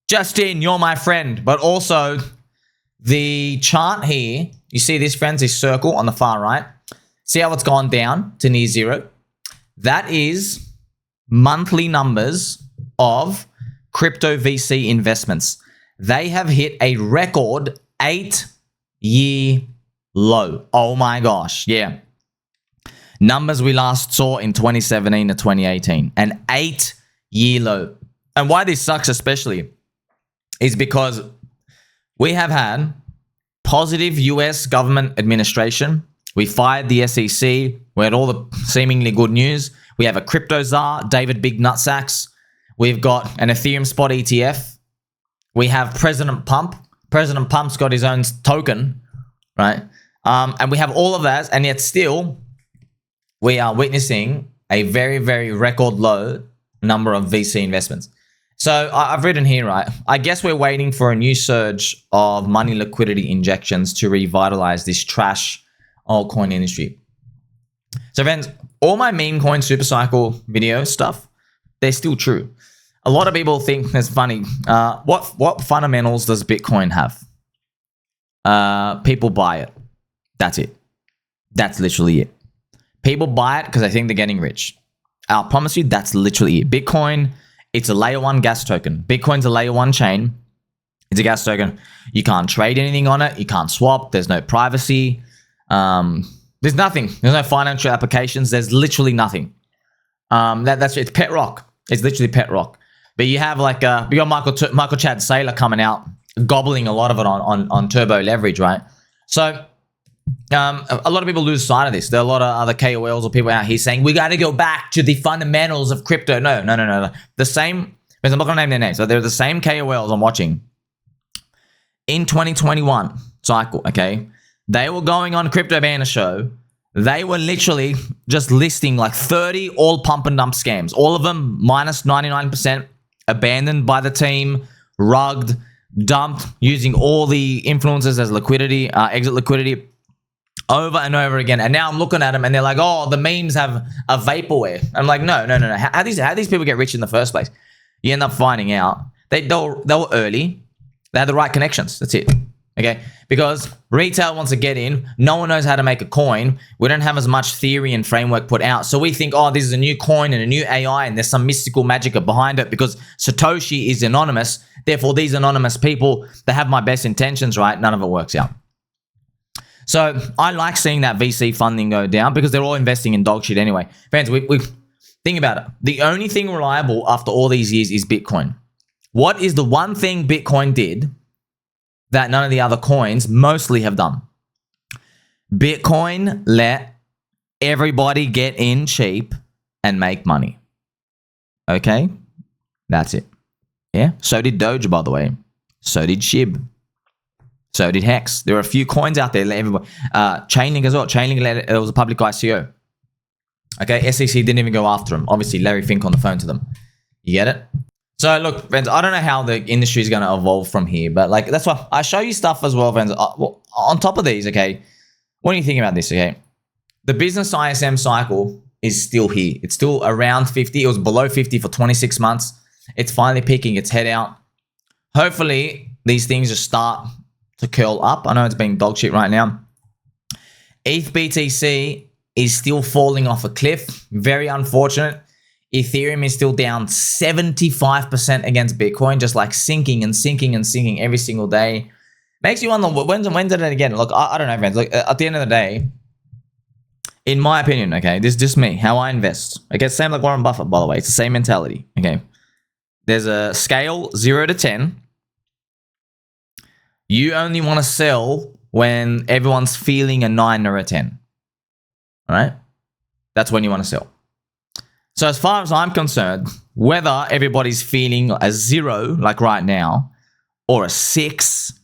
Justin, you're my friend. But also, the chart here, you see this, friends, this circle on the far right. See how it's gone down to near zero? That is monthly numbers of crypto VC investments. They have hit a record 8-year low. Oh my gosh, yeah. Numbers we last saw in 2017 to 2018. An 8-year low. And why this sucks especially is because we have had positive US government administration. We fired the SEC. We had all the seemingly good news. We have a crypto czar, David Big Nutsacks. We've got an Ethereum spot ETF. We have President Pump. President Pump's got his own token, right? And we have all of that, and yet still we are witnessing a very, very record low number of VC investments. So I've written here, right? I guess we're waiting for a new surge of money liquidity injections to revitalize this trash altcoin industry. So friends, all my meme coin super cycle video stuff, they're still true. A lot of people think it's funny. What fundamentals does Bitcoin have? People buy it. That's it. That's literally it. People buy it because they think they're getting rich. I'll promise you that's literally it. Bitcoin, it's a layer 1 gas token. Bitcoin's a layer 1 chain. It's a gas token. You can't trade anything on it. You can't swap. There's no privacy. There's nothing. There's no financial applications. There's literally nothing. It's pet rock. It's literally pet rock. But you have like you got Michael Chad Saylor coming out, gobbling a lot of it on turbo leverage, right? So a lot of people lose sight of this. There are a lot of other KOLs or people out here saying we got to go back to the fundamentals of crypto. No. The same. I'm not gonna name their names. So they're the same KOLs I'm watching in 2021 cycle. Okay, they were going on Crypto Banner Show. They were literally just listing like 30 all pump and dump scams. All of them minus 99%, abandoned by the team, rugged, dumped, using all the influencers as liquidity, exit liquidity, over and over again. And now I'm looking at them and they're like, oh, the memes have a vaporware. I'm like, no. How these people get rich in the first place? You end up finding out they were early. They had the right connections. That's it. Okay, because retail wants to get in. No one knows how to make a coin. We don't have as much theory and framework put out. So we think, oh, this is a new coin and a new AI and there's some mystical magic behind it because Satoshi is anonymous. Therefore, these anonymous people, they have my best intentions, right? None of it works out. So I like seeing that VC funding go down because they're all investing in dog shit anyway. Friends, we think about it. The only thing reliable after all these years is Bitcoin. What is the one thing Bitcoin did that none of the other coins mostly have done? Bitcoin let everybody get in cheap and make money. Okay? That's it. Yeah? So did Doge, by the way. So did SHIB. So did Hex. There are a few coins out there. Everybody. Chainlink as well. Chainlink, it was a public ICO. Okay? SEC didn't even go after them. Obviously, Larry Fink on the phone to them. You get it? So look, friends, I don't know how the industry is going to evolve from here, but like that's why I show you stuff as well, friends. On top of these, okay, what do you think about this, okay? The business ISM cycle is still here. It's still around 50. It was below 50 for 26 months. It's finally peaking its head out. Hopefully, these things just start to curl up. I know it's being dog shit right now. ETH BTC is still falling off a cliff. Very unfortunate. Ethereum is still down 75% against Bitcoin, just like sinking every single day. Makes you wonder, when did it again? Look, I don't know, friends. Look, at the end of the day, in my opinion, okay, this is just me, how I invest. Okay, same like Warren Buffett, by the way. It's the same mentality, okay? There's a scale 0 to 10. You only want to sell when everyone's feeling a 9 or a 10. All right? That's when you want to sell. So as far as I'm concerned, whether everybody's feeling a 0, like right now, or a 6,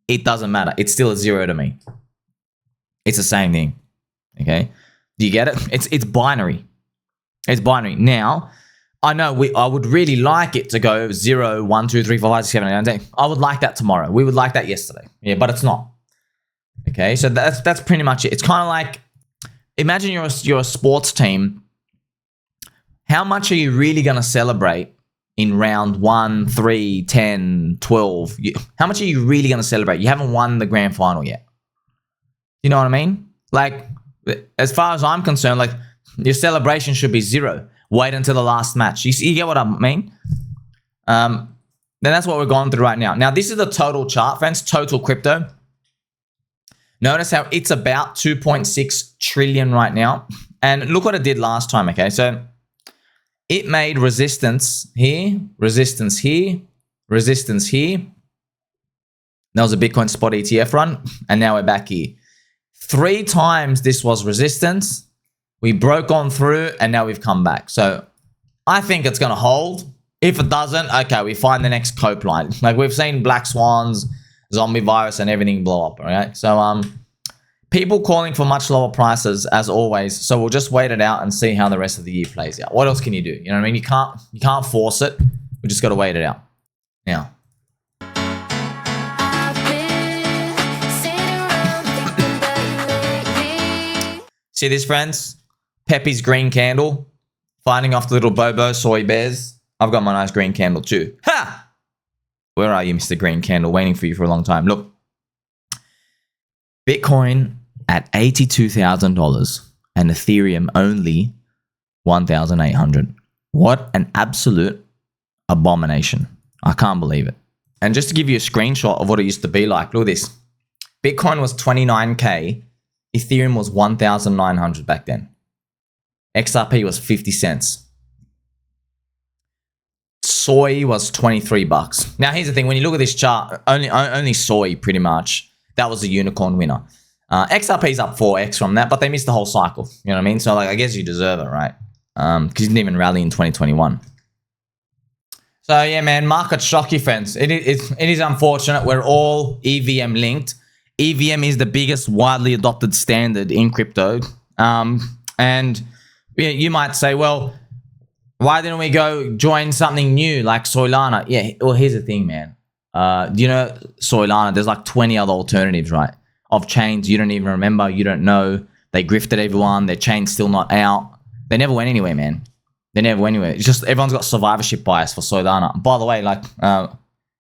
it doesn't matter. It's still a 0 to me. It's the same thing. Okay? Do you get it? It's binary. It's binary. Now, I know I would really like it to go 0, 1, 2, 3, 4, 5, 6, 7, 8, 9, 10. I would like that tomorrow. We would like that yesterday. Yeah, but it's not. Okay? So that's pretty much it. It's kind of like, imagine you're a sports team. How much are you really going to celebrate in round 1, 3, 10, 12. How much are you really going to celebrate? You haven't won the grand final yet. You know what I mean? Like, as far as I'm concerned, like, your celebration should be 0. Wait until the last match. You get what I mean? Then that's what we're going through right now. Now, this is the total chart, friends. Total crypto. Notice how it's about 2.6 trillion right now. And look what it did last time, okay? So it made resistance here, resistance here, resistance here. That was a Bitcoin spot ETF run. And now we're back here. 3 times this was resistance. We broke on through and now we've come back. So I think it's going to hold. If it doesn't, okay, we find the next cope line. Like we've seen black swans, zombie virus and everything blow up, right? So people calling for much lower prices as always. So we'll just wait it out and see how the rest of the year plays out. What else can you do? You know what I mean? You can't force it. We just got to wait it out. Now. See this, friends? Peppy's green candle. Fighting off the little Bobo soy bears. I've got my nice green candle too. Ha! Where are you, Mr. Green Candle? Waiting for you for a long time. Look. Bitcoin at $82,000 and Ethereum only 1,800. What an absolute abomination. I can't believe it. And just to give you a screenshot of what it used to be like, look at this. Bitcoin was 29K. Ethereum was 1,900 back then. XRP was 50 cents. Soy was 23 bucks. Now, here's the thing. When you look at this chart, only Soy pretty much, that was the unicorn winner. XRP's up 4x from that, but they missed the whole cycle. You know what I mean? So, like, I guess you deserve it, right? Because you didn't even rally in 2021. So, yeah, man, market shock, you friends. It is unfortunate. We're all EVM linked. EVM is the biggest widely adopted standard in crypto. And you might say, well, why didn't we go join something new like Soylana? Yeah, well, here's the thing, man. You know, Soylana, there's like 20 other alternatives, right? Of chains you don't even remember, you don't know. They grifted everyone. Their chain's still not out. They never went anywhere, man. They never went anywhere. It's just everyone's got survivorship bias for Soylana. By the way, like,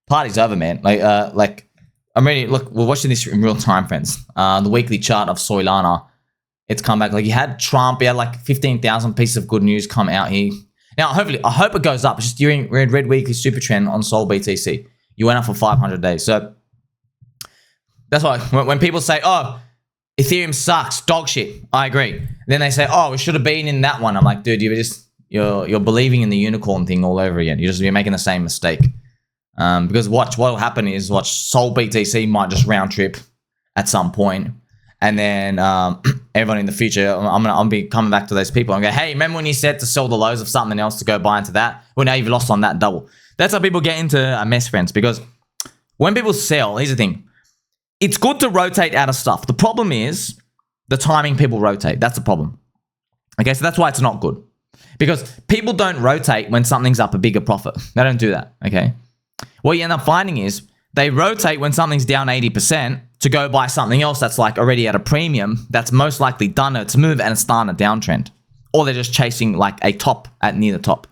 party's over, man. Like, I'm ready. Look, we're watching this in real time, friends. The weekly chart of Soylana, it's come back. Like, you had Trump, you had like 15,000 pieces of good news come out here. Now, hopefully, I hope it goes up. It's just during Red Weekly Super Trend on Sol BTC. You went up for 500 days. So that's why when people say, oh, Ethereum sucks, dog shit, I agree. Then they say, oh, we should have been in that one. I'm like, dude, you're believing in the unicorn thing all over again. You're making the same mistake. Because what will happen is Sol BTC might just round trip at some point. And then everyone in the future, I'll be coming back to those people and go, hey, remember when you said to sell the lows of something else to go buy into that? Well, now you've lost on that double. That's how people get into a mess, friends. Because when people sell, here's the thing. It's good to rotate out of stuff. The problem is the timing people rotate. That's the problem. Okay, so that's why it's not good. Because people don't rotate when something's up a bigger profit. They don't do that, okay? What you end up finding is they rotate when something's down 80% to go buy something else that's like already at a premium that's most likely done its move and it's starting a downtrend. Or they're just chasing like a top at near the top.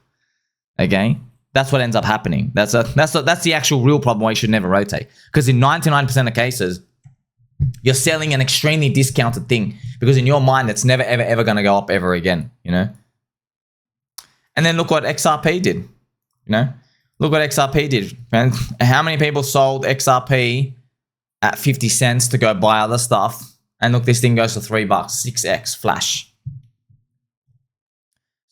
Okay? That's what ends up happening. That's the actual real problem why you should never rotate. Because in 99% of cases, you're selling an extremely discounted thing because in your mind, it's never, ever, ever going to go up ever again, you know? And then look what XRP did, you know? Look what XRP did, friends. How many people sold XRP at 50 cents to go buy other stuff? And look, this thing goes for $3, 6x flash.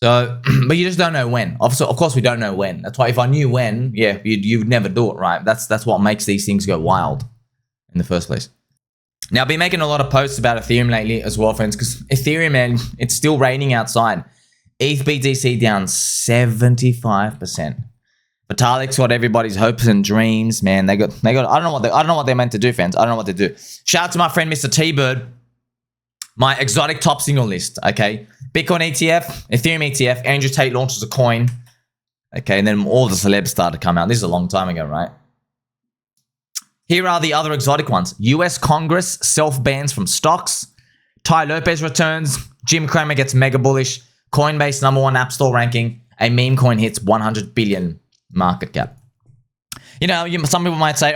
So, but you just don't know when. Of course, we don't know when. That's why if I knew when, yeah, you'd never do it, right? That's what makes these things go wild in the first place. Now, I've been making a lot of posts about Ethereum lately as well, friends, because Ethereum, man, it's still raining outside. ETH BTC down 75%. Vitalik's got everybody's hopes and dreams, man. They got. I don't know what they're meant to do, friends. I don't know what to do. Shout out to my friend Mr. T-Bird, my exotic top single list. Okay, Bitcoin ETF, Ethereum ETF. Andrew Tate launches a coin. Okay, and then all the celebs started to come out. This is a long time ago, right? Here are the other exotic ones. U.S. Congress self-bans from stocks. Ty Lopez returns. Jim Cramer gets mega bullish. Coinbase #1 App Store ranking. A meme coin hits 100 billion. market cap. You know, some people might say,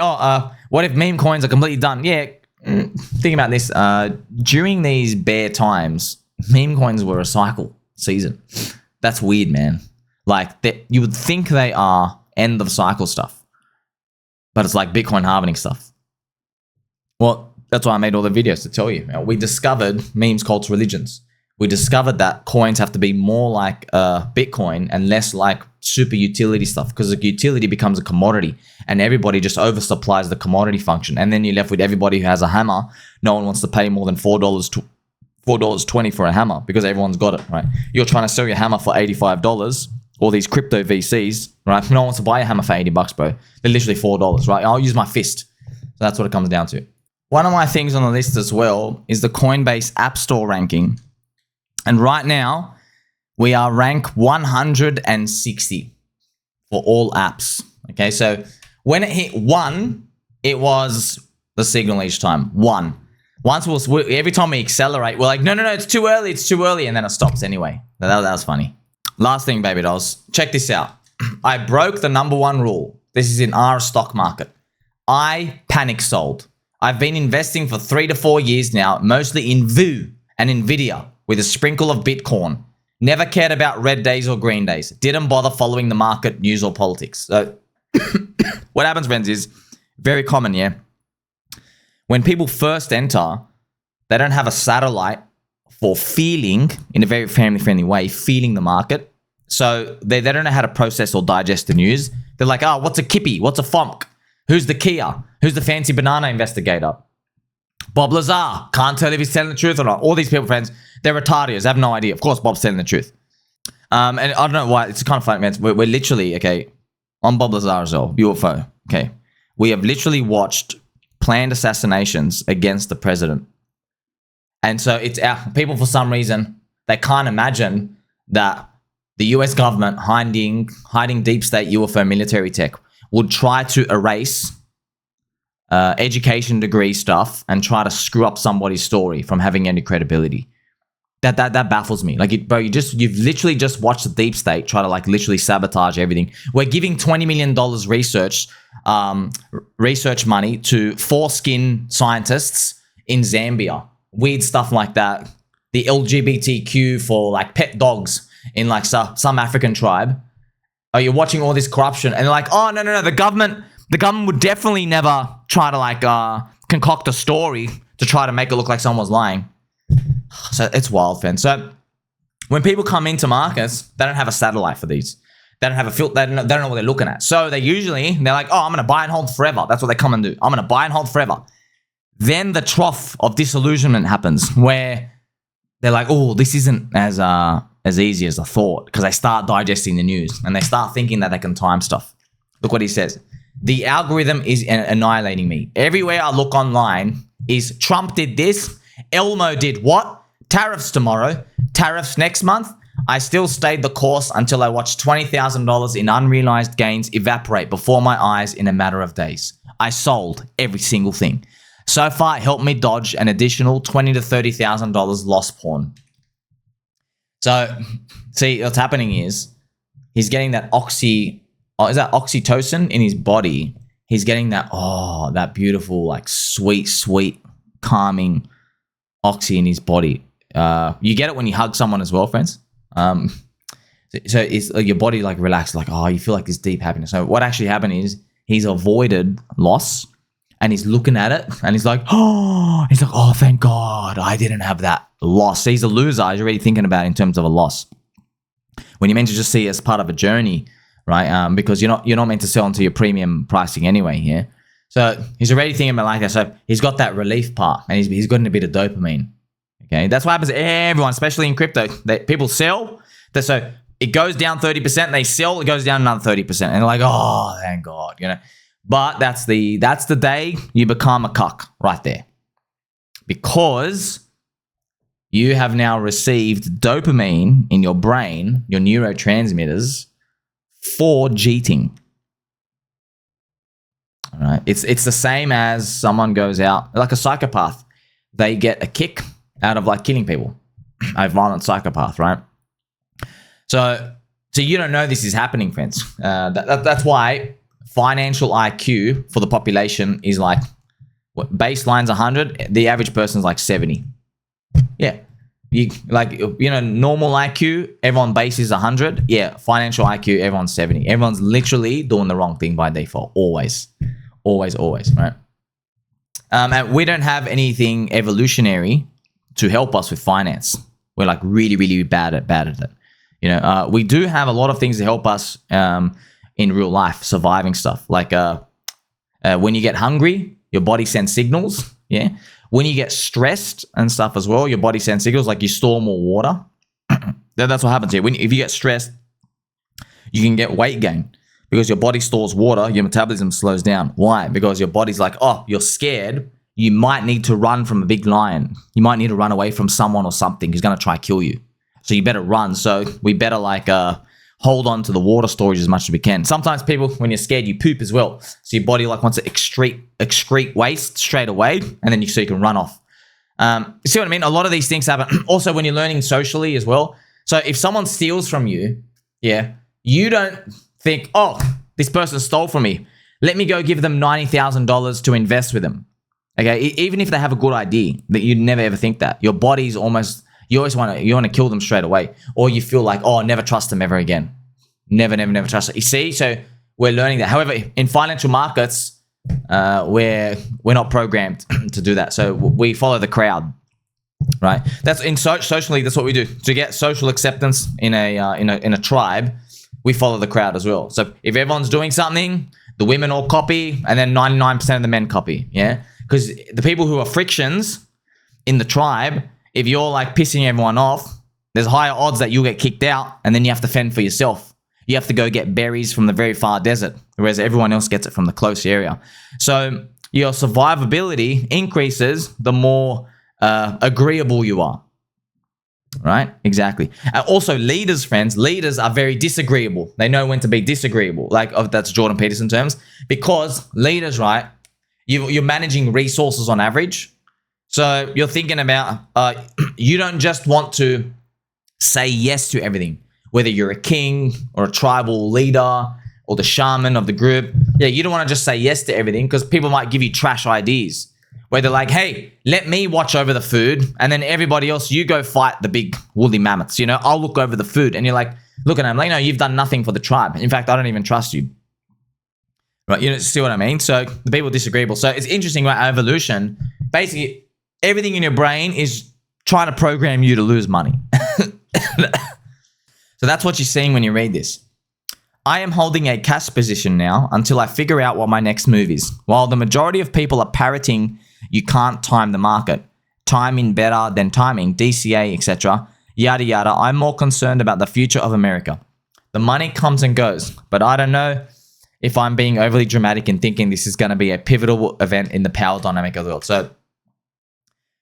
what if meme coins are completely done? Yeah, think about this. During these bear times, meme coins were a cycle season. That's weird, man. Like, you would think they are end of cycle stuff, but it's like Bitcoin halvening stuff. Well, that's why I made all the videos to tell you. We discovered memes, cults, religions. We discovered that coins have to be more like Bitcoin and less like super utility stuff, because the utility becomes a commodity and everybody just oversupplies the commodity function. And then you're left with everybody who has a hammer. No one wants to pay more than $4.20 for a hammer because everyone's got it, right? You're trying to sell your hammer for $85. All these crypto VCs, right? No one wants to buy a hammer for $80, bro. They're literally $4, right? I'll use my fist. So that's what it comes down to. One of my things on the list as well is the Coinbase App Store ranking. And right now, we are rank 160 for all apps. Okay, so when it hit 1, it was the signal each time. 1. Every time we accelerate, we're like, no, it's too early, and then it stops anyway. That was funny. Last thing, baby dolls. Check this out. I broke the #1 rule. This is in our stock market. I panic sold. I've been investing for 3 to 4 years now, mostly in VU and Nvidia with a sprinkle of Bitcoin. Never cared about red days or green days. Didn't bother following the market, news, or politics. So what happens, friends, is very common, yeah? When people first enter, they don't have a satellite for feeling, in a very family-friendly way, feeling the market. So they don't know how to process or digest the news. They're like, what's a kippy? What's a FOMC? Who's the Kia? Who's the fancy banana investigator? Bob Lazar. Can't tell if he's telling the truth or not. All these people, friends, they're retardiers. They have no idea. Of course, Bob's telling the truth. And I don't know why. It's kind of funny, man. We're literally, okay, on Bob Lazar as well, UFO, okay. We have literally watched planned assassinations against the president. And so it's people, for some reason, they can't imagine that the US government hiding deep state UFO military tech would try to erase education degree stuff and try to screw up somebody's story from having any credibility. That baffles me. Like, you've literally just watched the deep state try to like literally sabotage everything. We're giving $20 million research money to foreskin scientists in Zambia. Weird stuff like that. The LGBTQ for like pet dogs in like some African tribe. You're watching all this corruption and they're like, oh, no, the government would definitely never try to like concoct a story to try to make it look like someone's lying. So it's wild, fans. So when people come into markets, they don't have a satellite for these. They don't have a filter. They don't know what they're looking at. So they're like, oh, I'm going to buy and hold forever. That's what they come and do. I'm going to buy and hold forever. Then the trough of disillusionment happens where they're like, oh, this isn't as easy as I thought, because they start digesting the news and they start thinking that they can time stuff. Look what he says. The algorithm is annihilating me. Everywhere I look online is Trump did this, Elmo did what, tariffs tomorrow, tariffs next month. I still stayed the course until I watched $20,000 in unrealized gains evaporate before my eyes in a matter of days. I sold every single thing. So far, it helped me dodge an additional $20,000 to $30,000 loss porn. So, see, what's happening is he's getting that oxytocin in his body. He's getting that beautiful, like sweet, calming oxy in his body. You get it when you hug someone as well, friends. So it's like your body like relaxed, like, oh, you feel like this deep happiness. So what actually happened is he's avoided loss and he's looking at it and he's like, oh, thank God I didn't have that loss. So he's a loser. He's already thinking about it in terms of a loss. When you're meant to just see it as part of a journey, right? Because you're not meant to sell into your premium pricing anyway here. So he's already thinking about like that. So he's got that relief part and he's gotten a bit of dopamine. Okay, that's what happens to everyone, especially in crypto. People sell, so it goes down 30%. They sell, it goes down another 30%, and they're like, "Oh, thank God," you know. But that's the day you become a cuck right there, because you have now received dopamine in your brain, your neurotransmitters, for cheating. All right, it's the same as someone goes out like a psychopath. They get a kick out of like killing people, a violent psychopath, right? So So you don't know this is happening, friends. That's why financial IQ for the population is like, what, baseline's 100, the average person's like 70. Yeah. Normal IQ, everyone base is 100. Yeah, financial IQ, everyone's 70. Everyone's literally doing the wrong thing by default. Always, right? And we don't have anything evolutionary to help us with finance. We're like really, really bad at it. We do have a lot of things to help us in real life, surviving stuff. Like when you get hungry, your body sends signals. Yeah. When you get stressed and stuff as well, your body sends signals, like you store more water. That's what happens here. If you get stressed, you can get weight gain because your body stores water, your metabolism slows down. Why? Because your body's like, oh, you're scared. You might need to run from a big lion. You might need to run away from someone or something who's going to try to kill you. So you better run. So we better hold on to the water storage as much as we can. Sometimes people, when you're scared, you poop as well. So your body wants to excrete waste straight away, and then so you can run off. You see what I mean? A lot of these things happen. Also, when you're learning socially as well. So if someone steals from you, yeah, you don't think, oh, this person stole from me. Let me go give them $90,000 to invest with them. Okay, even if they have a good idea, that you'd never ever think that. Your body's almost... You always want to kill them straight away, or you feel like, oh, never trust them ever again. Never trust them. You see, so we're learning that. However, in financial markets, we're not programmed to do that. So we follow the crowd, right? That's socially. That's what we do to get social acceptance in a tribe. We follow the crowd as well. So if everyone's doing something, the women all copy, and then 99% of the men copy. Yeah, because the people who are frictions in the tribe. If you're like pissing everyone off, there's higher odds that you'll get kicked out, and then you have to fend for yourself. You have to go get berries from the very far desert, whereas everyone else gets it from the close area. So your survivability increases the more agreeable you are. Right? Exactly. Also, leaders, friends, leaders are very disagreeable. They know when to be disagreeable. That's Jordan Peterson terms. Because leaders, right, you're managing resources on average. So you're thinking about, you don't just want to say yes to everything, whether you're a king or a tribal leader or the shaman of the group. Yeah, you don't want to just say yes to everything because people might give you trash ideas where they're like, hey, let me watch over the food, and then everybody else, you go fight the big woolly mammoths. I'll look over the food. And you're like, look at them, like, no, you've done nothing for the tribe. In fact, I don't even trust you. Right? See what I mean? So the people are disagreeable. So it's interesting, right? Evolution, basically, everything in your brain is trying to program you to lose money. So that's what you're seeing when you read this. I am holding a cash position now until I figure out what my next move is. While the majority of people are parroting, you can't time the market. Timing better than timing, DCA, etc. Yada yada. I'm more concerned about the future of America. The money comes and goes, but I don't know if I'm being overly dramatic in thinking this is going to be a pivotal event in the power dynamic of the world. So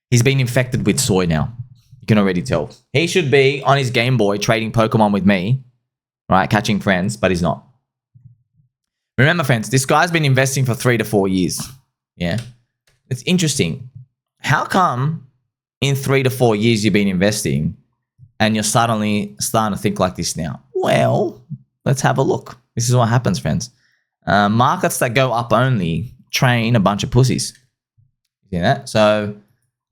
he's been infected with soy now. You can already tell. He should be on his Game Boy trading Pokemon with me, right? Catching friends, but he's not. Remember, friends, this guy's been investing for 3 to 4 years. Yeah. It's interesting. How come in 3 to 4 years you've been investing and you're suddenly starting to think like this now? Well, let's have a look. This is what happens, friends. Markets that go up only train a bunch of pussies. You see that? So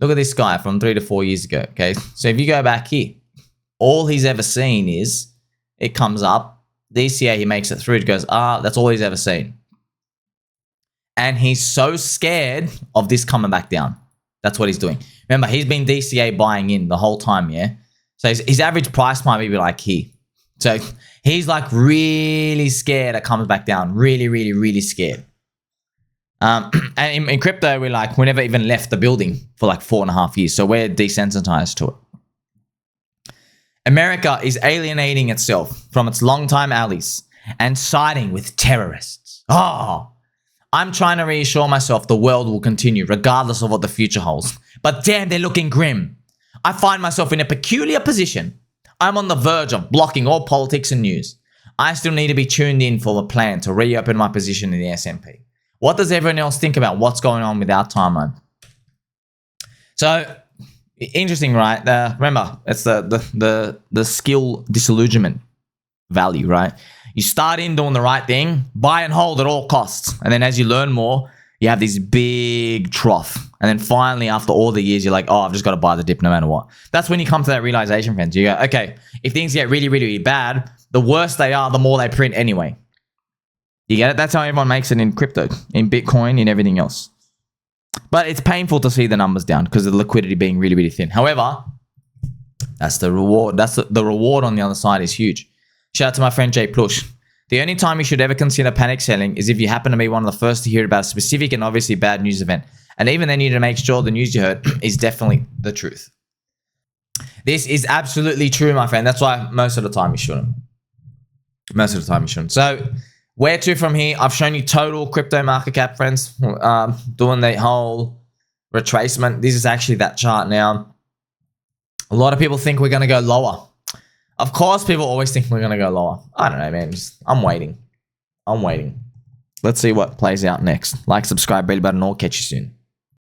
look at this guy from 3 to 4 years ago, okay? So if you go back here, all he's ever seen is it comes up, DCA, he makes it through, it goes, that's all he's ever seen. And he's so scared of this coming back down. That's what he's doing. Remember, he's been DCA buying in the whole time, yeah? So his average price might be like here. So he's like really scared it comes back down. Really, really, really scared. And in crypto, we never even left the building for like 4.5 years. So we're desensitized to it. America is alienating itself from its longtime allies and siding with terrorists. I'm trying to reassure myself the world will continue regardless of what the future holds. But damn, they're looking grim. I find myself in a peculiar position. I'm on the verge of blocking all politics and news. I still need to be tuned in for the plan to reopen my position in the S&P. What does everyone else think about what's going on with our timeline? So, interesting, right? Remember, it's the skill disillusionment. value, right? You start in doing the right thing, buy and hold at all costs. And then as you learn more, you have this big trough. And then finally, after all the years, you're like, oh, I've just got to buy the dip no matter what. That's when you come to that realization, friends. You go, okay, if things get really, really, really bad, the worse they are, the more they print anyway. You get it? That's how everyone makes it in crypto, in Bitcoin, in everything else. But it's painful to see the numbers down because of the liquidity being really, really thin. However, that's the reward. That's the reward on the other side is huge. Shout out to my friend Jay Plush. The only time you should ever consider panic selling is if you happen to be one of the first to hear about a specific and obviously bad news event. And even then, you need to make sure the news you heard is definitely the truth. This is absolutely true, my friend. That's why most of the time you shouldn't. Most of the time you shouldn't. So where to from here? I've shown you total crypto market cap, friends. Doing the whole retracement. This is actually that chart now. A lot of people think we're going to go lower. Of course, people always think we're going to go lower. I don't know, man. I'm waiting. Let's see what plays out next. Like, subscribe, bell button, or catch you soon.